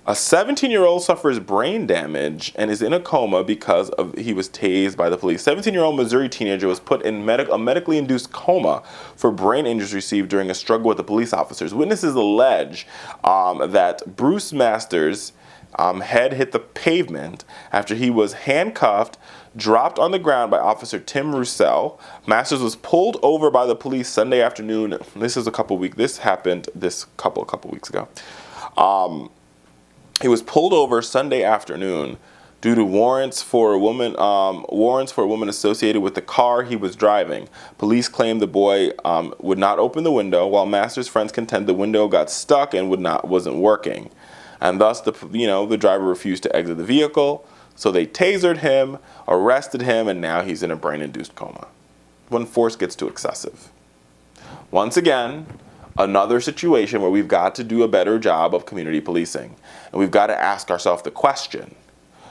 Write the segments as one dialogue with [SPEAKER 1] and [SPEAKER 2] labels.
[SPEAKER 1] A 17-year-old suffers brain damage and is in a coma because he was tased by the police. 17-year-old Missouri teenager was put in a medically induced coma for brain injuries received during a struggle with the police officers. Witnesses allege that Bryce Masters' head hit the pavement after he was handcuffed, dropped on the ground by Officer Tim Runnels. Masters was pulled over by the police Sunday afternoon. This happened a couple weeks ago. He was pulled over Sunday afternoon due to warrants for a woman associated with the car he was driving. Police claimed the boy would not open the window, while Masters' friends contend the window got stuck and wasn't working, and thus the driver refused to exit the vehicle. So they tasered him, arrested him, and now he's in a brain-induced coma. When force gets too excessive. Once again, another situation where we've got to do a better job of community policing. And we've got to ask ourselves the question,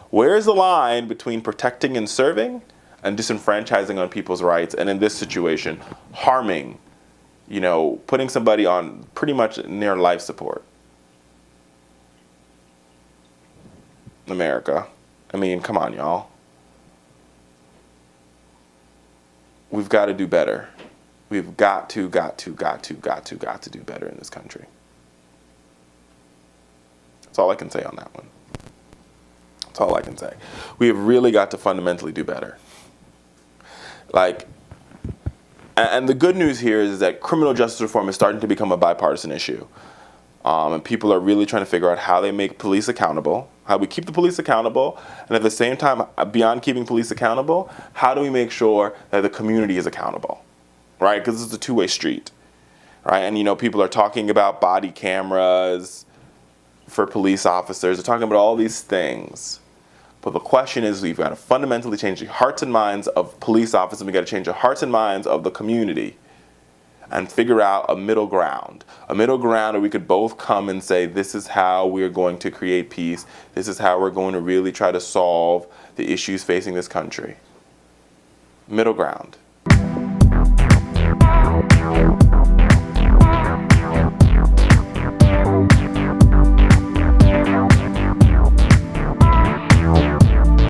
[SPEAKER 1] where is the line between protecting and serving and disenfranchising on people's rights, and in this situation, harming, putting somebody on pretty much near life support? America. I mean, come on, y'all. We've got to do better. We've got to do better in this country. That's all I can say on that one. That's all I can say. We have really got to fundamentally do better. And the good news here is that criminal justice reform is starting to become a bipartisan issue. And people are really trying to figure out how they make police accountable, how we keep the police accountable, and at the same time, beyond keeping police accountable, how do we make sure that the community is accountable? Right? Because this is a two-way street, right? And people are talking about body cameras for police officers. They're talking about all these things. But the question is, we've got to fundamentally change the hearts and minds of police officers, and we've got to change the hearts and minds of the community and figure out a middle ground. A middle ground where we could both come and say, this is how we're going to create peace. This is how we're going to really try to solve the issues facing this country. Middle ground.